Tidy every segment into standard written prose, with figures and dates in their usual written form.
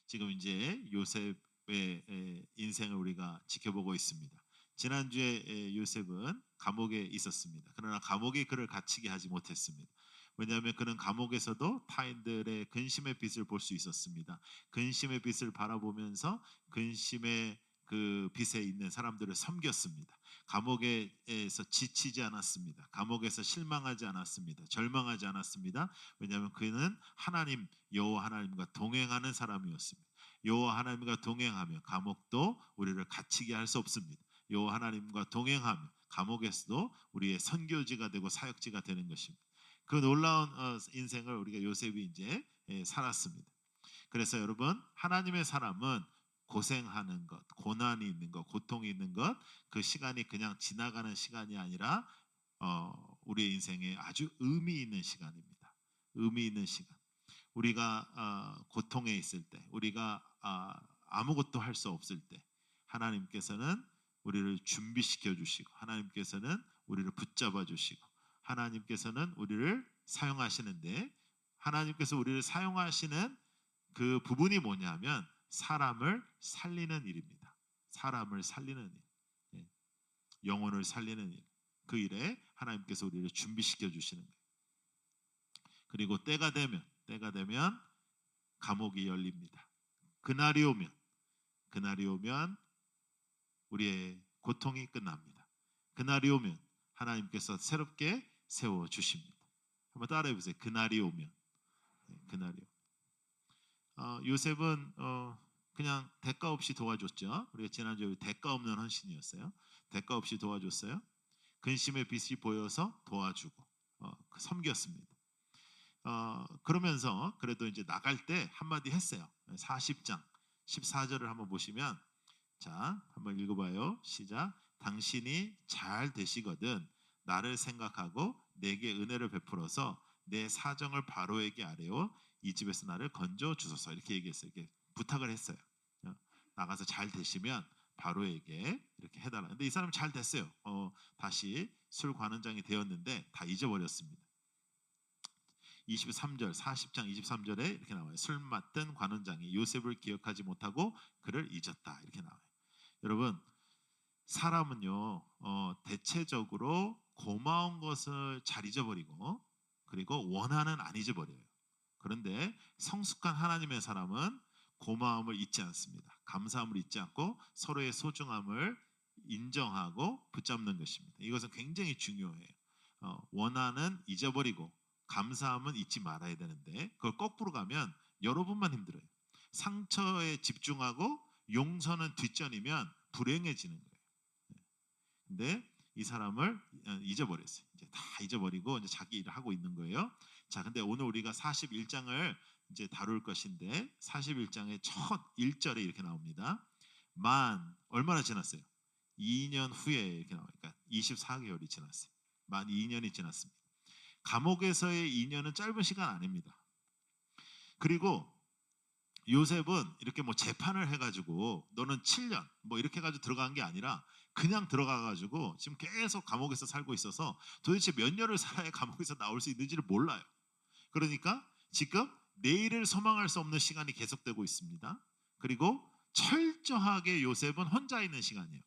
지금 이제 요셉의 인생을 우리가 지켜보고 있습니다. 지난주에 요셉은 감옥에 있었습니다. 그러나 감옥이 그를 갇히게 하지 못했습니다. 왜냐하면 그는 감옥에서도 타인들의 근심의 빛을 볼 수 있었습니다. 근심의 빛을 바라보면서 근심의 그 빛에 있는 사람들을 섬겼습니다. 감옥에서 지치지 않았습니다. 감옥에서 실망하지 않았습니다. 절망하지 않았습니다. 왜냐하면 그는 하나님 여호와 하나님과 동행하는 사람이었습니다. 여호와 하나님과 동행하며 감옥도 우리를 갇히게 할 수 없습니다. 여호와 하나님과 동행하며 감옥에서도 우리의 선교지가 되고 사역지가 되는 것입니다. 그 놀라운 인생을 우리가 요셉이 이제 살았습니다. 그래서 여러분, 하나님의 사람은 고생하는 것, 고난이 있는 것, 고통이 있는 것, 그 시간이 그냥 지나가는 시간이 아니라 우리의 인생에 아주 의미 있는 시간입니다. 의미 있는 시간. 우리가 고통에 있을 때, 우리가 아무것도 할 수 없을 때, 하나님께서는 우리를 준비시켜 주시고, 하나님께서는 우리를 붙잡아 주시고, 하나님께서는 우리를 사용하시는데, 하나님께서 우리를 사용하시는 그 부분이 뭐냐면 사람을 살리는 일입니다. 사람을 살리는 일, 영혼을 살리는 일. 그 일에 하나님께서 우리를 준비시켜 주시는 거예요. 그리고 때가 되면 감옥이 열립니다. 그날이 오면 우리의 고통이 끝납니다. 그날이 오면 하나님께서 새롭게 세워 주십니다. 한번 따라해 보세요. 그날이 오면. 그날이 오면. 요셉은 그냥 대가 없이 도와줬죠. 우리가 지난주에 대가 없는 헌신이었어요. 대가 없이 도와줬어요. 근심의 빛이 보여서 도와주고 섬겼습니다. 그러면서 그래도 이제 나갈 때 한마디 했어요. 40장 14절을 한번 보시면, 자, 한번 읽어봐요. 시작. 당신이 잘 되시거든 나를 생각하고 내게 은혜를 베풀어서 내 사정을 바로에게 아뢰어 이 집에서 나를 건져 주소서. 이렇게 얘기했어요. 이렇게 부탁을 했어요. 나가서 잘 되시면 바로에게 이렇게 해달라. 근데 이 사람 잘 됐어요. 다시 술 관원장이 되었는데 다 잊어버렸습니다. 23절 40장 23절에 이렇게 나와요. 술 맡던 관원장이 요셉을 기억하지 못하고 그를 잊었다. 이렇게 나와요. 여러분, 사람은요 대체적으로 고마운 것을 잘 잊어버리고 그리고 원한은 안 잊어버려요. 그런데 성숙한 하나님의 사람은 고마움을 잊지 않습니다. 감사함을 잊지 않고 서로의 소중함을 인정하고 붙잡는 것입니다. 이것은 굉장히 중요해요. 원한은 잊어버리고 감사함은 잊지 말아야 되는데 그걸 거꾸로 가면 여러분만 힘들어요. 상처에 집중하고 용서는 뒷전이면 불행해지는 거예요. 근데 이 사람을 잊어버렸어요. 이제 다 잊어버리고 이제 자기 일을 하고 있는 거예요. 자, 근데 오늘 우리가 41장을 이제 다룰 것인데 41장의 첫 1절에 이렇게 나옵니다. 만 얼마나 지났어요? 2년 후에 이렇게 나와요. 그러니까 24개월이 지났어요. 만 2년이 지났습니다. 감옥에서의 2년은 짧은 시간 아닙니다. 그리고 요셉은 이렇게 뭐 재판을 해가지고 너는 7년 뭐 이렇게 해가지고 들어간 게 아니라 그냥 들어가가지고 지금 계속 감옥에서 살고 있어서 도대체 몇 년을 살아야 감옥에서 나올 수 있는지를 몰라요. 그러니까 지금 내일을 소망할 수 없는 시간이 계속되고 있습니다. 그리고 철저하게 요셉은 혼자 있는 시간이에요.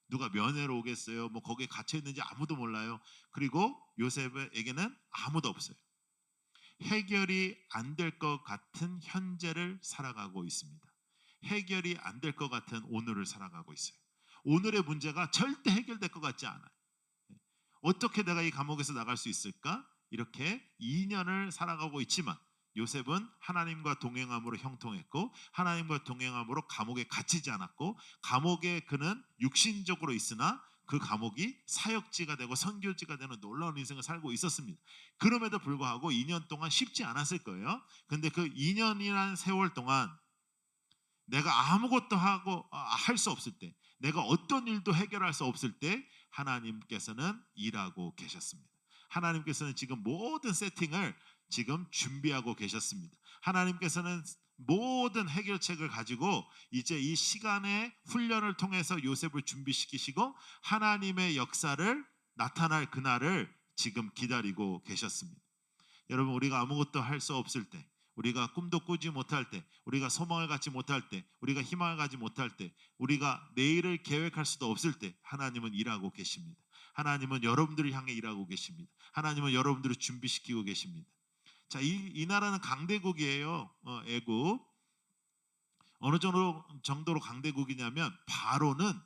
누가 면회로 오겠어요? 뭐 거기에 갇혀 있는지 아무도 몰라요. 그리고 요셉에게는 아무도 없어요. 해결이 안 될 것 같은 현재를 살아가고 있습니다. 해결이 안 될 것 같은 오늘을 살아가고 있어요. 오늘의 문제가 절대 해결될 것 같지 않아요. 어떻게 내가 이 감옥에서 나갈 수 있을까? 이렇게 2년을 살아가고 있지만 요셉은 하나님과 동행함으로 형통했고 하나님과 동행함으로 감옥에 갇히지 않았고 감옥에 그는 육신적으로 있으나 그 감옥이 사역지가 되고 선교지가 되는 놀라운 인생을 살고 있었습니다. 그럼에도 불구하고 2년 동안 쉽지 않았을 거예요. 근데 그 2년이라는 세월 동안 내가 아무것도 하고 할 수 없을 때, 내가 어떤 일도 해결할 수 없을 때 하나님께서는 일하고 계셨습니다. 하나님께서는 지금 모든 세팅을 지금 준비하고 계셨습니다. 하나님께서는 모든 해결책을 가지고 이제 이 시간의 훈련을 통해서 요셉을 준비시키시고 하나님의 역사를 나타날 그날을 지금 기다리고 계셨습니다. 여러분, 우리가 아무것도 할 수 없을 때, 우리가 꿈도 꾸지 못할 때, 우리가 소망을 갖지 못할 때, 우리가 희망을 가지 못할 때, 우리가 내일을 계획할 수도 없을 때 하나님은 일하고 계십니다. 하나님은 여러분들을 향해 일하고 계십니다. 하나님은 여러분들을 준비시키고 계십니다. 자, 이 나라는 강대국이에요. 애국. 어느 정도로 강대국이냐면 바로는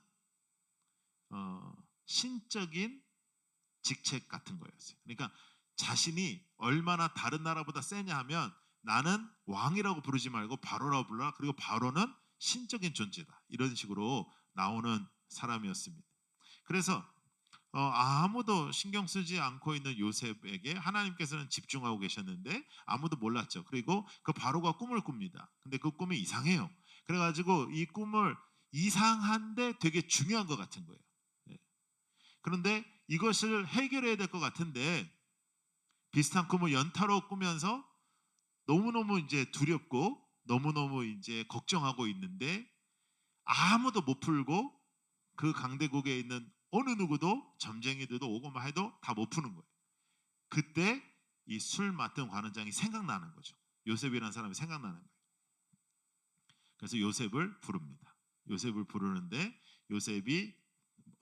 신적인 직책 같은 거였어요. 그러니까 자신이 얼마나 다른 나라보다 세냐 하면 나는 왕이라고 부르지 말고 바로라고 불러라. 그리고 바로는 신적인 존재다. 이런 식으로 나오는 사람이었습니다. 그래서 아무도 신경 쓰지 않고 있는 요셉에게 하나님께서는 집중하고 계셨는데 아무도 몰랐죠. 그리고 그 바로가 꿈을 꿉니다. 근데 그 꿈이 이상해요. 그래가지고 이 꿈을 이상한데 되게 중요한 것 같은 거예요. 그런데 이것을 해결해야 될 것 같은데 비슷한 꿈을 연타로 꾸면서 너무너무 이제 두렵고 너무너무 이제 걱정하고 있는데 아무도 못 풀고 그 강대국에 있는 어느 누구도 점쟁이들도 오고만 해도 다 못 푸는 거예요. 그때 이 술 맡은 관원장이 생각나는 거죠. 요셉이라는 사람이 생각나는 거예요. 그래서 요셉을 부릅니다. 요셉을 부르는데 요셉이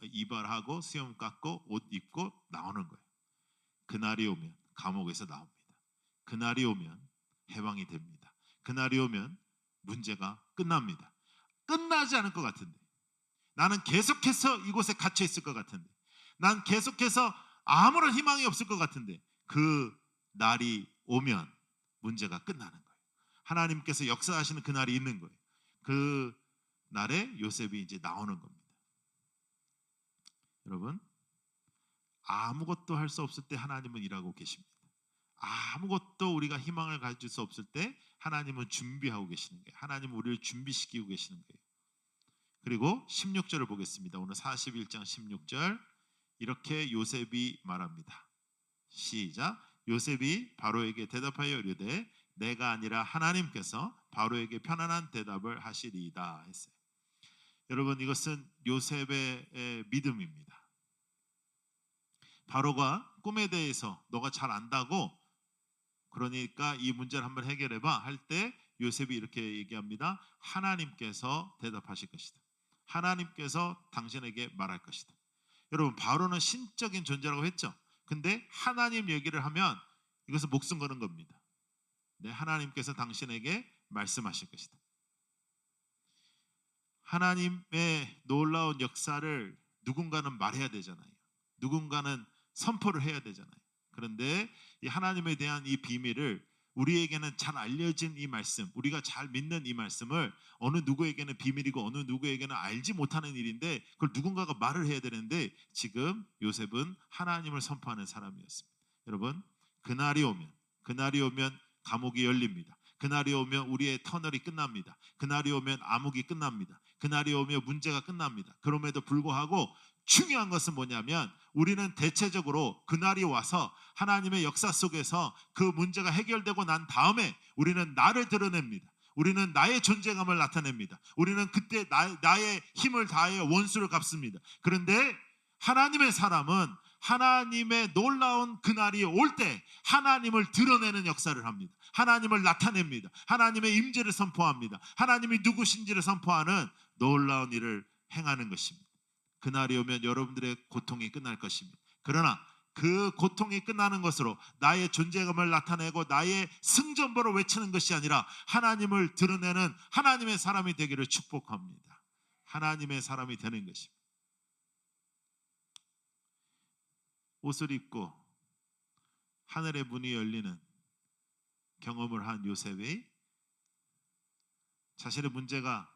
이발하고 수염 깎고 옷 입고 나오는 거예요. 그날이 오면 감옥에서 나옵니다. 그날이 오면 해방이 됩니다. 그날이 오면 문제가 끝납니다. 끝나지 않을 것 같은데 나는 계속해서 이곳에 갇혀 있을 것 같은데 난 계속해서 아무런 희망이 없을 것 같은데 그 날이 오면 문제가 끝나는 거예요. 하나님께서 역사하시는 그 날이 있는 거예요. 그 날에 요셉이 이제 나오는 겁니다. 여러분, 아무것도 할 수 없을 때 하나님은 일하고 계십니다. 아무것도 우리가 희망을 가질 수 없을 때 하나님은 준비하고 계시는 거예요. 하나님은 우리를 준비시키고 계시는 거예요. 그리고 16절을 보겠습니다. 오늘 41장 16절 이렇게 요셉이 말합니다. 시작. 요셉이 바로에게 대답하여 이르되 내가 아니라 하나님께서 바로에게 편안한 대답을 하시리이다 했어요. 여러분, 이것은 요셉의 믿음입니다. 바로가 꿈에 대해서 너가 잘 안다고 그러니까 이 문제를 한번 해결해봐 할 때 요셉이 이렇게 얘기합니다. 하나님께서 대답하실 것이다. 하나님께서 당신에게 말할 것이다. 여러분, 바로는 신적인 존재라고 했죠. 근데 하나님 얘기를 하면 이것은 목숨 거는 겁니다. 네, 하나님께서 당신에게 말씀하실 것이다. 하나님의 놀라운 역사를 누군가는 말해야 되잖아요. 누군가는 선포를 해야 되잖아요. 그런데 이 하나님에 대한 이 비밀을 우리에게는 잘 알려진 이 말씀, 우리가 잘 믿는 이 말씀을 어느 누구에게는 비밀이고 어느 누구에게는 알지 못하는 일인데 그걸 누군가가 말을 해야 되는데 지금 요셉은 하나님을 선포하는 사람이었습니다. 여러분, 그날이 오면 감옥이 열립니다. 그날이 오면 우리의 터널이 끝납니다. 그날이 오면 암흑이 끝납니다. 그날이 오면 문제가 끝납니다. 그럼에도 불구하고 중요한 것은 뭐냐면 우리는 대체적으로 그날이 와서 하나님의 역사 속에서 그 문제가 해결되고 난 다음에 우리는 나를 드러냅니다. 우리는 나의 존재감을 나타냅니다. 우리는 그때 나의 힘을 다하여 원수를 갚습니다. 그런데 하나님의 사람은 하나님의 놀라운 그날이 올 때 하나님을 드러내는 역사를 합니다. 하나님을 나타냅니다. 하나님의 임재를 선포합니다. 하나님이 누구신지를 선포하는 놀라운 일을 행하는 것입니다. 그날이 오면 여러분들의 고통이 끝날 것입니다. 그러나 그 고통이 끝나는 것으로 나의 존재감을 나타내고 나의 승전보를 외치는 것이 아니라 하나님을 드러내는 하나님의 사람이 되기를 축복합니다. 하나님의 사람이 되는 것입니다. 옷을 입고 하늘의 문이 열리는 경험을 한 요셉이 자신의 문제가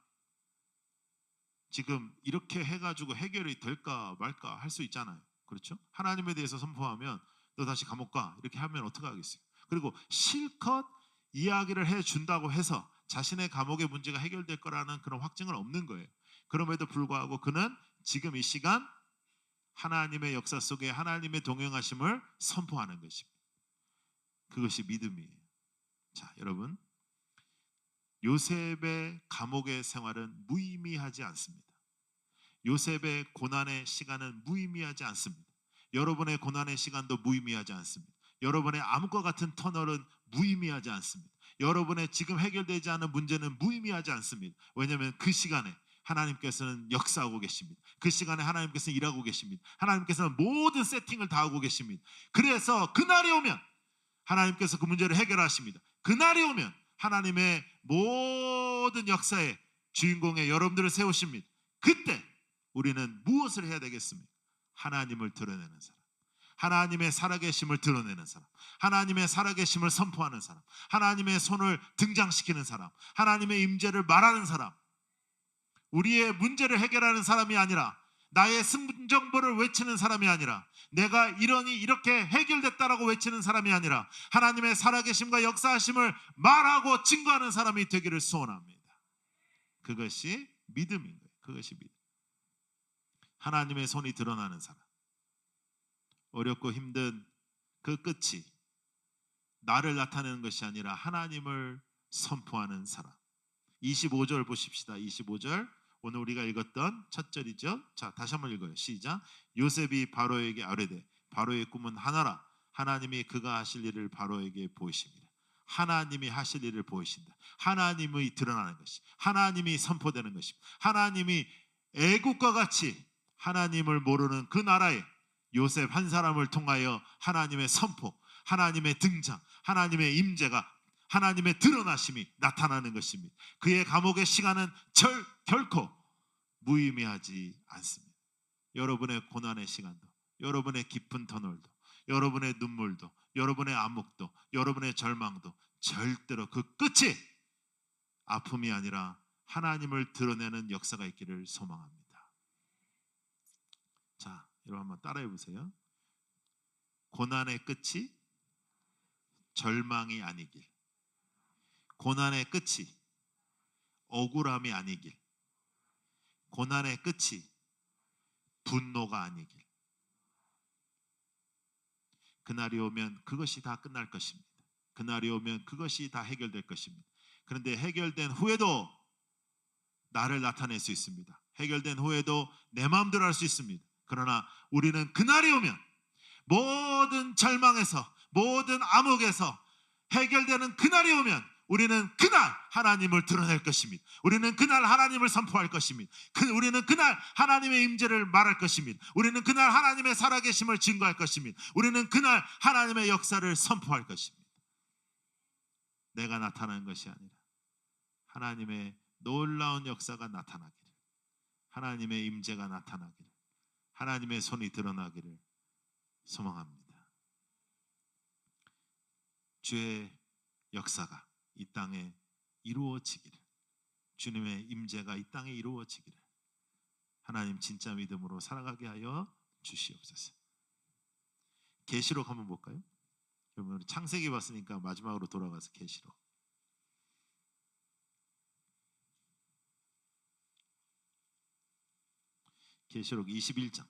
지금 이렇게 해가지고 해결이 될까 말까 할 수 있잖아요. 그렇죠? 하나님에 대해서 선포하면 너 다시 감옥 가 이렇게 하면 어떻게 하겠어요? 그리고 실컷 이야기를 해준다고 해서 자신의 감옥의 문제가 해결될 거라는 그런 확증은 없는 거예요. 그럼에도 불구하고 그는 지금 이 시간 하나님의 역사 속에 하나님의 동행하심을 선포하는 것입니다. 그것이 믿음이에요. 자, 여러분, 요셉의 감옥의 생활은 무의미하지 않습니다. 요셉의 고난의 시간은 무의미하지 않습니다. 여러분의 고난의 시간도 무의미하지 않습니다. 여러분의 암과 같은 터널은 무의미하지 않습니다. 여러분의 지금 해결되지 않은 문제는 무의미하지 않습니다. 왜냐하면 그 시간에 하나님께서는 역사하고 계십니다. 그 시간에 하나님께서는 일하고 계십니다. 하나님께서는 모든 세팅을 다 하고 계십니다. 그래서 그날이 오면 하나님께서 그 문제를 해결하십니다. 그날이 오면 하나님의 모든 역사의 주인공의 여러분들을 세우십니다. 그때 우리는 무엇을 해야 되겠습니까? 하나님을 드러내는 사람, 하나님의 살아계심을 드러내는 사람, 하나님의 살아계심을 선포하는 사람, 하나님의 손을 등장시키는 사람, 하나님의 임재를 말하는 사람, 우리의 문제를 해결하는 사람이 아니라, 나의 승정보를 외치는 사람이 아니라, 내가 이러니 이렇게 해결됐다라고 외치는 사람이 아니라, 하나님의 살아계심과 역사하심을 말하고 증거하는 사람이 되기를 소원합니다. 그것이 믿음인 거예요. 그것이 믿음. 하나님의 손이 드러나는 사람, 어렵고 힘든 그 끝이 나를 나타내는 것이 아니라 하나님을 선포하는 사람. 25절 보십시다. 25절, 오늘 우리가 읽었던 첫 절이죠. 자, 다시 한번 읽어요. 시작. 요셉이 바로에게 아뢰되 바로의 꿈은 하나라. 하나님이 그가 하실 일을 바로에게 보이십니다. 하나님이 하실 일을 보이신다. 하나님이 드러나는 것이, 하나님이 선포되는 것입니다. 하나님이 애국과 같이 하나님을 모르는 그 나라에 요셉 한 사람을 통하여 하나님의 선포, 하나님의 등장, 하나님의 임재가, 하나님의 드러나심이 나타나는 것입니다. 그의 감옥의 시간은 결코 무의미하지 않습니다. 여러분의 고난의 시간도, 여러분의 깊은 터널도, 여러분의 눈물도, 여러분의 암흑도, 여러분의 절망도 절대로 그 끝이 아픔이 아니라 하나님을 드러내는 역사가 있기를 소망합니다. 자, 여러분 한번 따라해 보세요. 고난의 끝이 절망이 아니길, 고난의 끝이 억울함이 아니길, 고난의 끝이 분노가 아니길. 그날이 오면 그것이 다 끝날 것입니다. 그날이 오면 그것이 다 해결될 것입니다. 그런데 해결된 후에도 나를 나타낼 수 있습니다. 해결된 후에도 내 마음대로 할 수 있습니다. 그러나 우리는 그날이 오면 모든 절망에서, 모든 암흑에서 해결되는 그날이 오면 우리는 그날 하나님을 드러낼 것입니다. 우리는 그날 하나님을 선포할 것입니다. 우리는 그날 하나님의 임재를 말할 것입니다. 우리는 그날 하나님의 살아계심을 증거할 것입니다. 우리는 그날 하나님의 역사를 선포할 것입니다. 내가 나타나는 것이 아니라 하나님의 놀라운 역사가 나타나기를, 하나님의 임재가 나타나기를, 하나님의 손이 드러나기를 소망합니다. 주의 역사가 이 땅에 이루어지기를, 주님의 임재가 이 땅에 이루어지기를 하나님 진짜 믿음으로 살아가게 하여 주시옵소서. 계시록 한번 볼까요? 여러분, 창세기 봤으니까 마지막으로 돌아가서 계시록. 계시록 21장.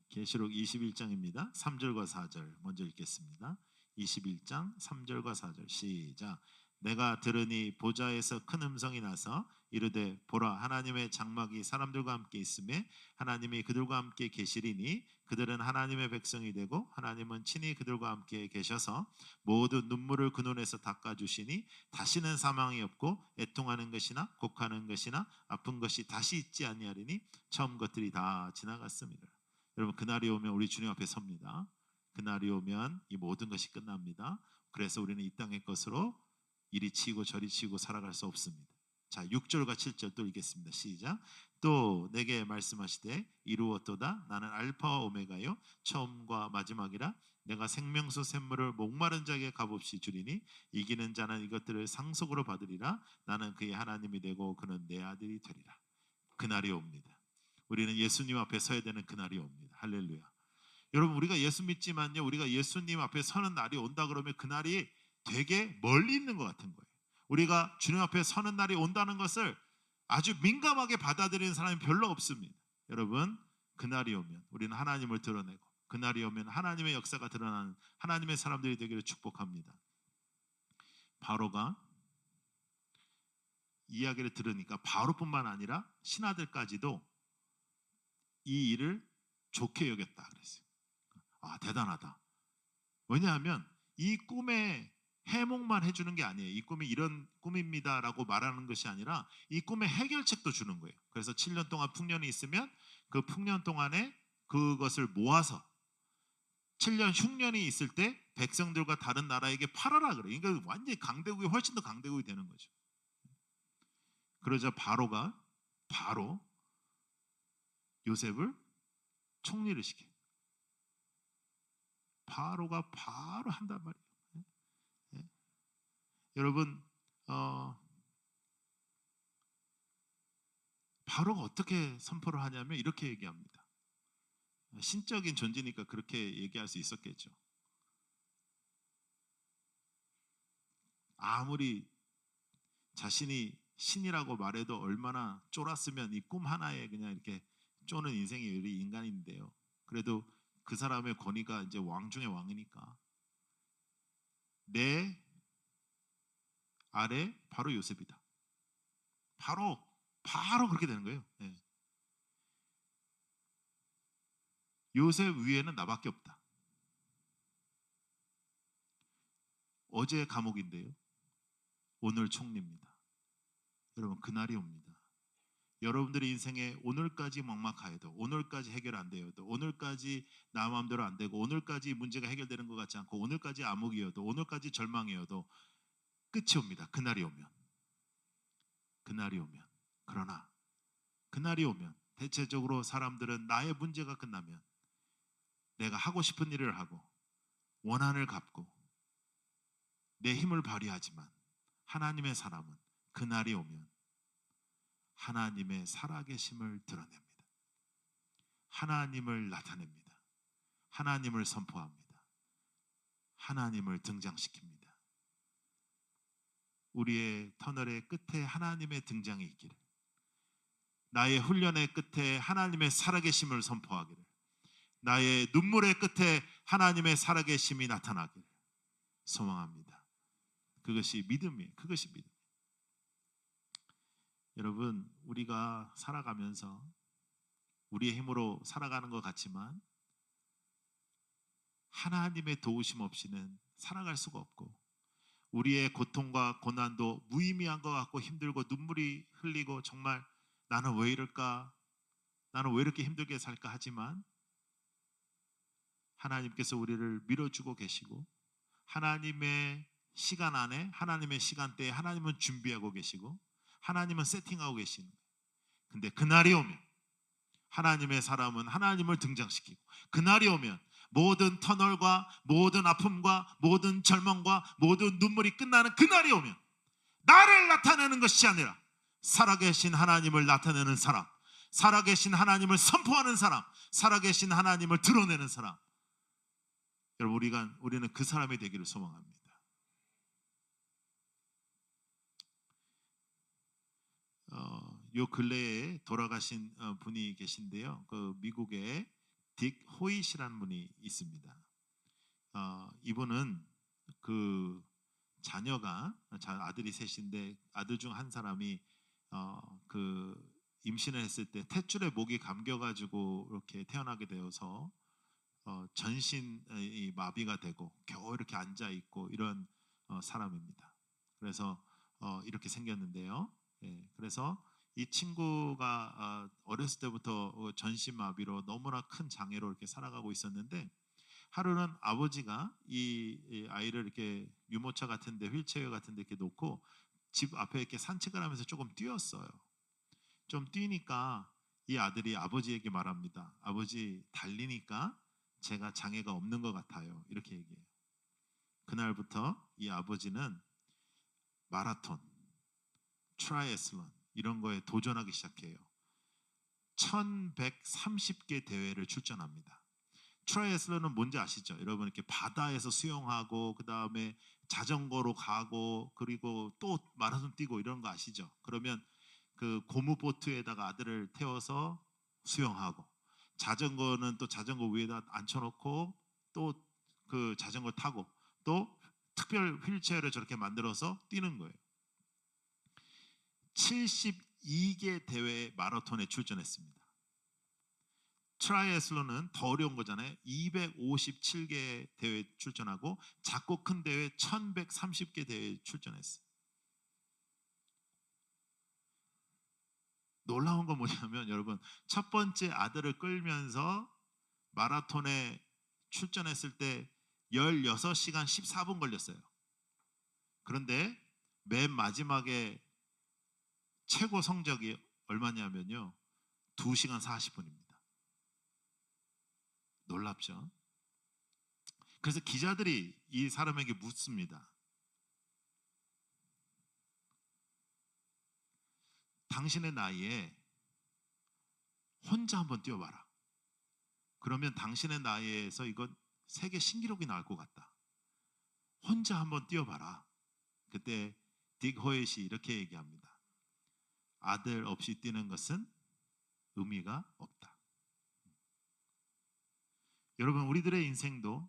계시록 21장입니다. 3절과 4절 먼저 읽겠습니다. 21장 3절과 4절 시작. 내가 들으니 보좌에서 큰 음성이 나서 이르되 보라, 하나님의 장막이 사람들과 함께 있음에 하나님이 그들과 함께 계시리니 그들은 하나님의 백성이 되고 하나님은 친히 그들과 함께 계셔서 모든 눈물을 그 눈에서 닦아주시니 다시는 사망이 없고 애통하는 것이나 곡하는 것이나 아픈 것이 다시 있지 아니하리니 처음 것들이 다 지나갔습니다. 여러분, 그날이 오면 우리 주님 앞에 섭니다. 그날이 오면 이 모든 것이 끝납니다. 그래서 우리는 이 땅의 것으로 이리 치고 저리 치고 살아갈 수 없습니다. 자, 6절과 7절 또 읽겠습니다. 시작. 또 내게 말씀하시되 이루었도다. 나는 알파와 오메가요 처음과 마지막이라. 내가 생명수 샘물을 목마른 자에게 값없이 주리니 이기는 자는 이것들을 상속으로 받으리라. 나는 그의 하나님이 되고 그는 내 아들이 되리라. 그날이 옵니다. 우리는 예수님 앞에 서야 되는 그날이 옵니다. 할렐루야. 여러분, 우리가 예수 믿지만요, 우리가 예수님 앞에 서는 날이 온다 그러면 그날이 되게 멀리 있는 것 같은 거예요. 우리가 주님 앞에 서는 날이 온다는 것을 아주 민감하게 받아들이는 사람이 별로 없습니다. 여러분, 그날이 오면 우리는 하나님을 드러내고, 그날이 오면 하나님의 역사가 드러나는 하나님의 사람들이 되기를 축복합니다. 바로가 이야기를 들으니까 바로뿐만 아니라 신하들까지도 이 일을 좋게 여겼다 그랬어요. 아, 대단하다. 왜냐하면 이 꿈의 해몽만 해주는 게 아니에요. 이 꿈이 이런 꿈입니다라고 말하는 것이 아니라 이 꿈의 해결책도 주는 거예요. 그래서 7년 동안 풍년이 있으면 그 풍년 동안에 그것을 모아서 7년 흉년이 있을 때 백성들과 다른 나라에게 팔아라 그래요. 그러니까 완전히 강대국이 훨씬 더 강대국이 되는 거죠. 그러자 바로가 바로 요셉을 총리를 시켜요. 바로가 바로 한단 말이에요. 예? 여러분 바로가 어떻게 선포를 하냐면 이렇게 얘기합니다. 신적인 존재니까 그렇게 얘기할 수 있었겠죠. 아무리 자신이 신이라고 말해도 얼마나 쫄았으면 이 꿈 하나에 그냥 이렇게 쪼는 인생이 우리 인간인데요. 그래도 그 사람의 권위가 이제 왕 중의 왕이니까 내 아래 바로 요셉이다. 바로 그렇게 되는 거예요. 네. 요셉 위에는 나밖에 없다. 어제 감옥인데요. 오늘 총리입니다. 여러분 그날이 옵니다. 여러분들의 인생에 오늘까지 막막하여도 오늘까지 해결 안 되어도 오늘까지 나 마음대로 안 되고 오늘까지 문제가 해결되는 것 같지 않고 오늘까지 암흑이어도 오늘까지 절망이어도 끝이 옵니다. 그날이 오면. 그러나 그날이 오면 대체적으로 사람들은 나의 문제가 끝나면 내가 하고 싶은 일을 하고 원한을 갚고 내 힘을 발휘하지만 하나님의 사람은 그날이 오면 하나님의 살아계심을 드러냅니다. 하나님을 나타냅니다. 하나님을 선포합니다. 하나님을 등장시킵니다. 우리의 터널의 끝에 하나님의 등장이 있기를, 나의 훈련의 끝에 하나님의 살아계심을 선포하기를, 나의 눈물의 끝에 하나님의 살아계심이 나타나기를 소망합니다. 그것이 믿음이에요. 그것이 믿음. 여러분, 우리가 살아가면서 우리의 힘으로 살아가는 것 같지만 하나님의 도우심 없이는 살아갈 수가 없고, 우리의 고통과 고난도 무의미한 것 같고 힘들고 눈물이 흘리고 정말 나는 왜 이럴까? 나는 왜 이렇게 힘들게 살까? 하지만 하나님께서 우리를 밀어주고 계시고 하나님의 시간 안에, 하나님의 시간대에 하나님은 준비하고 계시고 하나님은 세팅하고 계시는 거예요. 근데 그날이 오면 하나님의 사람은 하나님을 등장시키고, 그날이 오면 모든 터널과 모든 아픔과 모든 절망과 모든 눈물이 끝나는 그날이 오면 나를 나타내는 것이 아니라 살아계신 하나님을 나타내는 사람, 살아계신 하나님을 선포하는 사람, 살아계신 하나님을 드러내는 사람, 여러분 우리는 그 사람이 되기를 소망합니다. 요 근래에 돌아가신 분이 계신데요. 그 미국에 딕 호잇이라는 분이 있습니다. 이분은 그 자녀가 아들이 셋인데 아들 중 한 사람이 그 임신을 했을 때 탯줄에 목이 감겨가지고 이렇게 태어나게 되어서 전신이 마비가 되고 겨우 이렇게 앉아 있고 이런 사람입니다. 그래서 이렇게 생겼는데요. 예, 그래서 이 친구가 어렸을 때부터 전신마비로 너무나 큰 장애로 이렇게 살아가고 있었는데, 하루는 아버지가 이 아이를 이렇게 유모차 같은데, 휠체어 같은데 이렇게 놓고 집 앞에 이렇게 산책을 하면서 조금 뛰었어요. 좀 뛰니까 이 아들이 아버지에게 말합니다. 아버지, 달리니까 제가 장애가 없는 것 같아요. 이렇게 얘기해요. 그날부터 이 아버지는 마라톤, 트라이애슬론 이런 거에 도전하기 시작해요. 1130개 대회를 출전합니다. 트라이애슬론은 뭔지 아시죠? 여러분, 이렇게 바다에서 수영하고 그 다음에 자전거로 가고 그리고 또 마라톤 뛰고 이런 거 아시죠? 그러면 그 고무보트에다가 아들을 태워서 수영하고, 자전거는 또 자전거 위에다 앉혀놓고 또 그 자전거 타고 또 특별 휠체어를 저렇게 만들어서 뛰는 거예요. 72개 대회 마라톤에 출전했습니다. 트라이애슬론은 더 어려운 거잖아요. 257개 대회 출전하고 작고 큰 대회 1130개 대회에 출전했어요. 놀라운 건 뭐냐면 여러분, 첫 번째 아들을 끌면서 마라톤에 출전했을 때 16시간 14분 걸렸어요. 그런데 맨 마지막에 최고 성적이 얼마냐면요, 2시간 40분입니다. 놀랍죠? 그래서 기자들이 이 사람에게 묻습니다. 당신의 나이에 혼자 한번 뛰어봐라. 그러면 당신의 나이에서 이건 세계 신기록이 나올 것 같다. 혼자 한번 뛰어봐라. 그때 딕 호엣이 이렇게 얘기합니다. 아들 없이 뛰는 것은 의미가 없다. 여러분, 우리들의 인생도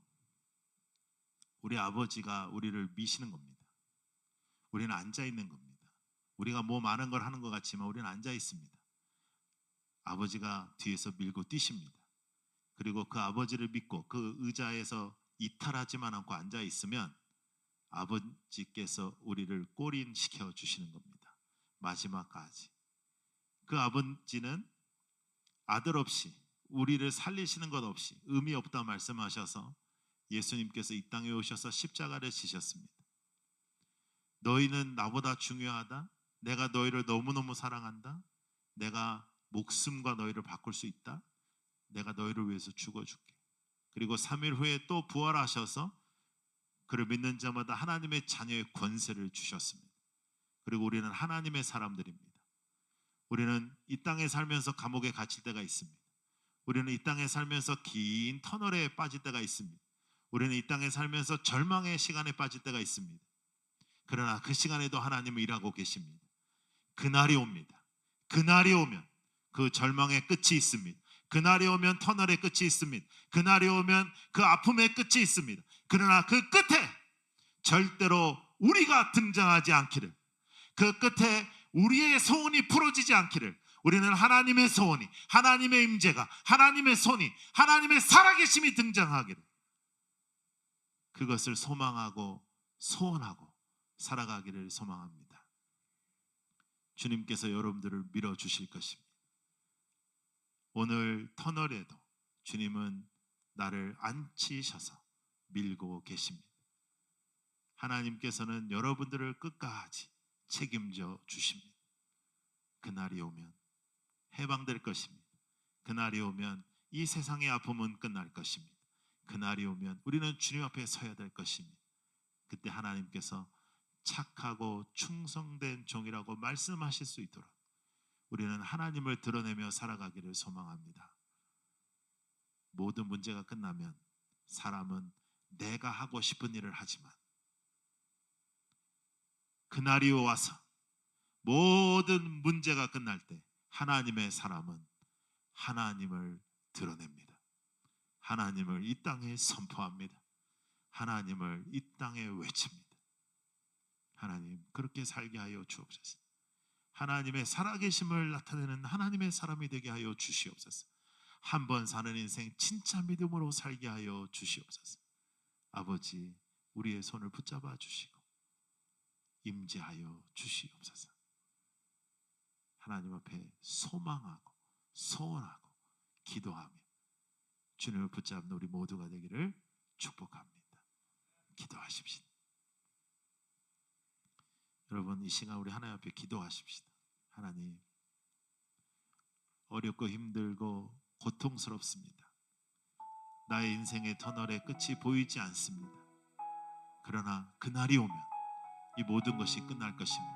우리 아버지가 우리를 미시는 겁니다. 우리는 앉아 있는 겁니다. 우리가 뭐 많은 걸 하는 것 같지만 우리는 앉아 있습니다. 아버지가 뒤에서 밀고 뛰십니다. 그리고 그 아버지를 믿고 그 의자에서 이탈하지만 않고 앉아 있으면 아버지께서 우리를 꼬린시켜 주시는 겁니다. 마지막까지. 그 아버지는 아들 없이, 우리를 살리시는 것 없이 의미 없다 말씀하셔서 예수님께서 이 땅에 오셔서 십자가를 지셨습니다. 너희는 나보다 중요하다. 내가 너희를 너무너무 사랑한다. 내가 목숨과 너희를 바꿀 수 있다. 내가 너희를 위해서 죽어줄게. 그리고 3일 후에 또 부활하셔서 그를 믿는 자마다 하나님의 자녀의 권세를 주셨습니다. 그리고 우리는 하나님의 사람들입니다. 우리는 이 땅에 살면서 감옥에 갇힐 때가 있습니다. 우리는 이 땅에 살면서 긴 터널에 빠질 때가 있습니다. 우리는 이 땅에 살면서 절망의 시간에 빠질 때가 있습니다. 그러나 그 시간에도 하나님은 일하고 계십니다. 그날이 옵니다. 그날이 오면 그 절망의 끝이 있습니다. 그날이 오면 터널의 끝이 있습니다. 그날이 오면 그 아픔의 끝이 있습니다. 그러나 그 끝에 절대로 우리가 등장하지 않기를, 그 끝에 우리의 소원이 풀어지지 않기를, 우리는 하나님의 소원이, 하나님의 임재가, 하나님의 손이, 하나님의 살아계심이 등장하기를, 그것을 소망하고 소원하고 살아가기를 소망합니다. 주님께서 여러분들을 밀어주실 것입니다. 오늘 터널에도 주님은 나를 앉히셔서 밀고 계십니다. 하나님께서는 여러분들을 끝까지 책임져 주십니다. 그날이 오면 해방될 것입니다. 그날이 오면 이 세상의 아픔은 끝날 것입니다. 그날이 오면 우리는 주님 앞에 서야 될 것입니다. 그때 하나님께서 착하고 충성된 종이라고 말씀하실 수 있도록 우리는 하나님을 드러내며 살아가기를 소망합니다. 모든 문제가 끝나면 사람은 내가 하고 싶은 일을 하지만 그날이 와서 모든 문제가 끝날 때 하나님의 사람은 하나님을 드러냅니다. 하나님을 이 땅에 선포합니다. 하나님을 이 땅에 외칩니다. 하나님, 그렇게 살게 하여 주옵소서. 하나님의 살아계심을 나타내는 하나님의 사람이 되게 하여 주시옵소서. 한 번 사는 인생 진짜 믿음으로 살게 하여 주시옵소서. 아버지, 우리의 손을 붙잡아 주시고 임재하여 주시옵소서. 하나님 앞에 소망하고 소원하고 기도하며 주님을 붙잡는 우리 모두가 되기를 축복합니다. 기도하십시다. 여러분, 이 시간 우리 하나님 앞에 기도하십시다. 하나님, 어렵고 힘들고 고통스럽습니다. 나의 인생의 터널의 끝이 보이지 않습니다. 그러나 그날이 오면 이 모든 것이 끝날 것입니다.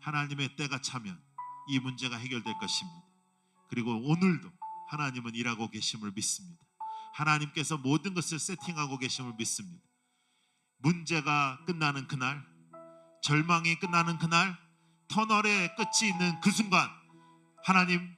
하나님의 때가 차면 이 문제가 해결될 것입니다. 그리고 오늘도 하나님은 일하고 계심을 믿습니다. 하나님께서 모든 것을 세팅하고 계심을 믿습니다. 문제가 끝나는 그날, 절망이 끝나는 그날, 터널의 끝이 있는 그 순간 하나님,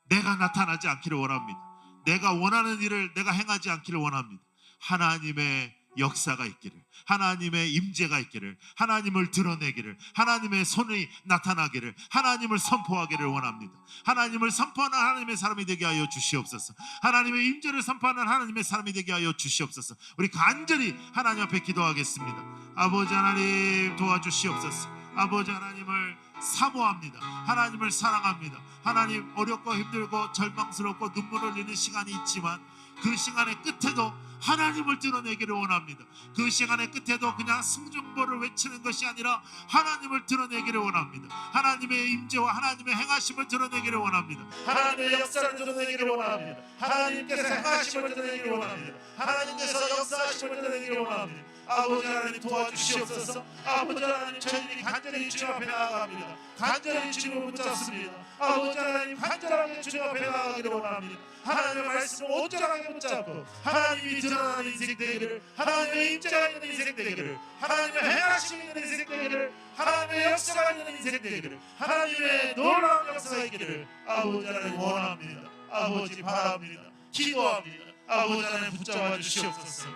내가 나타나지 않기를 원합니다. 내가 원하는 일을 내가 행하지 않기를 원합니다. 하나님의 역사가 있기를, 하나님의 임재가 있기를, 하나님을 드러내기를, 하나님의 손이 나타나기를, 하나님을 선포하기를 원합니다. 하나님을 선포하는 하나님의 사람이 되게 하여 주시옵소서. 하나님의 임재를 선포하는 하나님의 사람이 되게 하여 주시옵소서. 우리 간절히 하나님 앞에 기도하겠습니다. 아버지 하나님 도와주시옵소서. 아버지 하나님을 사모합니다. 하나님을 사랑합니다. 하나님, 어렵고 힘들고 절망스럽고 눈물 흘리는 시간이 있지만 그 시간의 끝에도 하나님을 드러내기를 원합니다. 그 시간의 끝에도 그냥 승중보를 외치는 것이 아니라 하나님을 드러내기를 원합니다. 하나님의 임재와 하나님의 행하심을 드러내기를 원합니다. 하나님의 역사를 드러내기를 원합니다. 하나님께서 행하심을 드러내기를 원합니다. 하나님께서 역사하심을 드러내기를 원합니다. 아버지 하나님 도와주시옵소서. 아버지 하나님, 저희들이 간절히 주님 앞에 나아갑니다. 간절히 주님을 붙잡습니다. 아버지 하나님, 간절하게 주님 앞에 나아가기를 원합니다. 하나님의 말씀을 온전하게 붙잡고 하나님이 드러나는 인생 되기를, 하나님의 임재가 있는 인생 되기를, 하나님의 행하심이 있는 인생 되기를, 하나님의 역사가 있는 인생 되기를, 하나님의 놀라운 역사가 있기를 아버지 하나님 원합니다. 아버지 바랍니다. 기도합니다. 아버지 하나님 붙잡아 주시옵소서.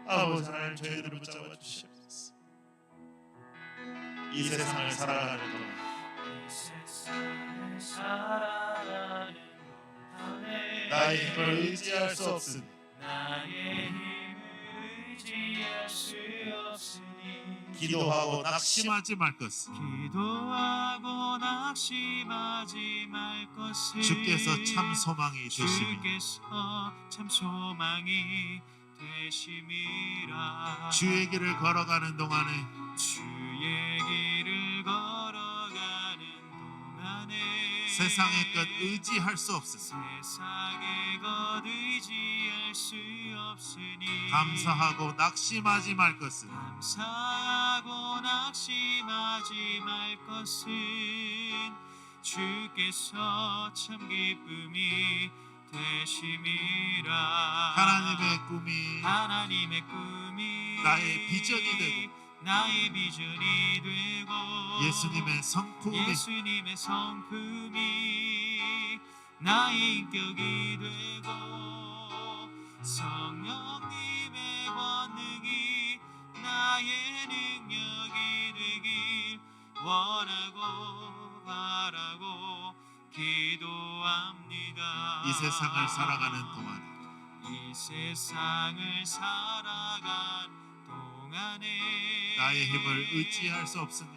아버지 하나님, 저희들을 붙잡아 주시옵소서. 이 세상을 살아가는 동안 나의 힘을 의지할 수 없으니 기도하고 낙심하지 말 것을 주께서 참 소망이 되심이라. 주의 길을 걸어가는 동안에 세상의 것 의지할 수 없으니 감사하고 낙심하지 말 것은 주께서 참 기쁨이 되심이라. 하나님의 꿈이 나의 비전이 되고 예수님의 성품이 나의 인격이 되고 성령님의 권능이 나의 능력이 되길 원하고 바라고 기도합니다. 이 세상을 살아가는 동안에 나의 힘을 의지할 수 없으니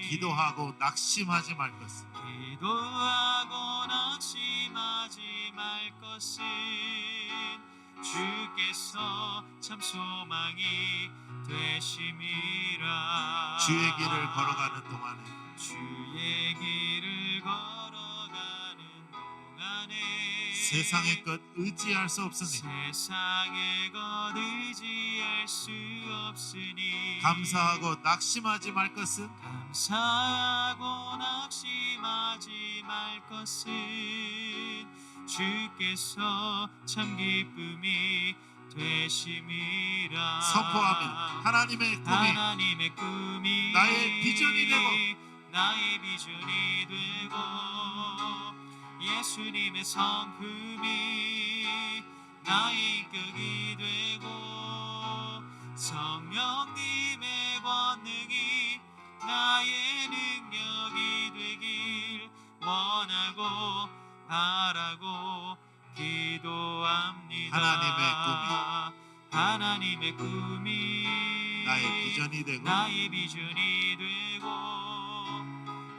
기도하고 낙심하지 말 것은 주께서 참 소망이 되심이라. 주의 길을 걸어가는 동안에 세상의 것 의지할 수 없으니 감사하고 낙심하지 말 것은 주께서 참 기쁨이 되심이라. 선포합니다. 하나님의 꿈이 나의 비전이 되고 예수님의 성품이 나의 인격이 되고 성령님의 권능이 나의 능력이 되길 원하고 바라고 기도합니다. 하나님의 꿈이 나의 비전이 되고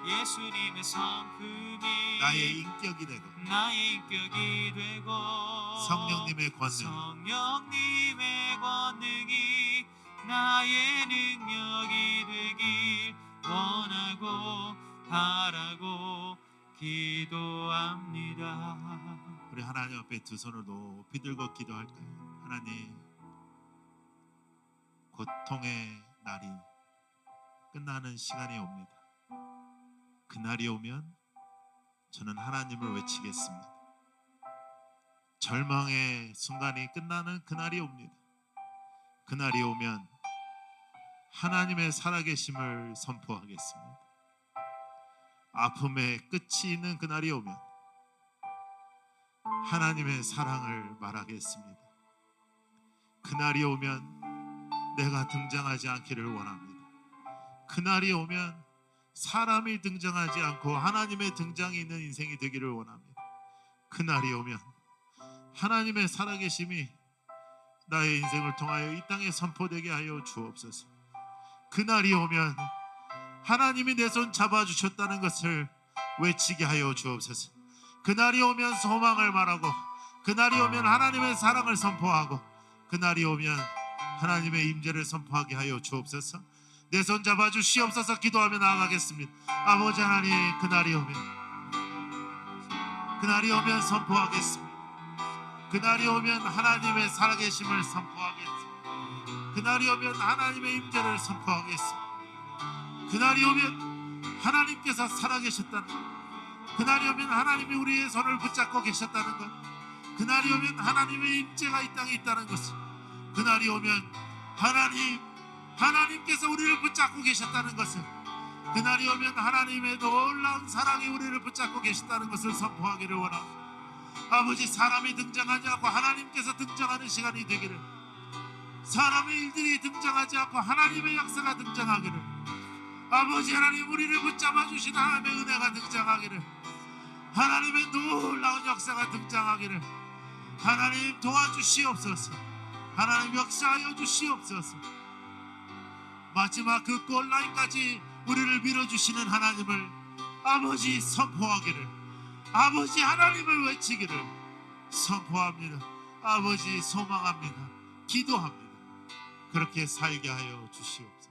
예수님의 성품이 나의 인격이 되고 성령님의 권능이 나의 능력이 되길 원하고 바라고 기도합니다. 우리 하나님 앞에 두 손을 높이 들고 기도할까요? 하나님, 고통의 날이 끝나는 시간이 옵니다. 그날이 오면 저는 하나님을 외치겠습니다. 절망의 순간이 끝나는 그날이 옵니다. 그날이 오면 하나님의 살아계심을 선포하겠습니다. 아픔의 끝이 있는 그날이 오면 하나님의 사랑을 말하겠습니다. 그날이 오면 내가 등장하지 않기를 원합니다. 그날이 오면 사람이 등장하지 않고 하나님의 등장이 있는 인생이 되기를 원합니다. 그날이 오면 하나님의 살아계심이 나의 인생을 통하여 이 땅에 선포되게 하여 주옵소서. 그날이 오면 하나님이 내 손 잡아주셨다는 것을 외치게 하여 주옵소서. 그날이 오면 소망을 말하고, 그날이 오면 하나님의 사랑을 선포하고, 그날이 오면 하나님의 임재를 선포하게 하여 주옵소서. 내 손 잡아주시옵소서. 기도하며 나아가겠습니다. 아버지 하나님, 그날이 오면 선포하겠습니다. 그날이 오면 하나님의 살아계심을 선포하겠습니다. 그날이 오면 하나님의 임재를 선포하겠습니다. 그날이 오면 하나님께서 살아계셨다는 것, 그날이 오면 하나님이 우리의 손을 붙잡고 계셨다는 것, 그날이 오면 하나님의 임재가 이 땅에 있다는 것을, 그날이 오면 하나님께서 우리를 붙잡고 계셨다는 것을, 그날이 오면 하나님의 놀라운 사랑이 우리를 붙잡고 계셨다는 것을 선포하기를 원합니다. 아버지, 사람이 등장하지 않고 하나님께서 등장하는 시간이 되기를, 사람의 일들이 등장하지 않고 하나님의 역사가 등장하기를, 아버지 하나님, 우리를 붙잡아 주신 하나님의 은혜가 등장하기를, 하나님의 놀라운 역사가 등장하기를 하나님 도와주시옵소서. 하나님 역사하여 주시옵소서. 마지막 그 골라인까지 우리를 밀어주시는 하나님을 아버지 선포하기를, 아버지 하나님을 외치기를 선포합니다. 아버지 소망합니다. 기도합니다. 그렇게 살게 하여 주시옵소서.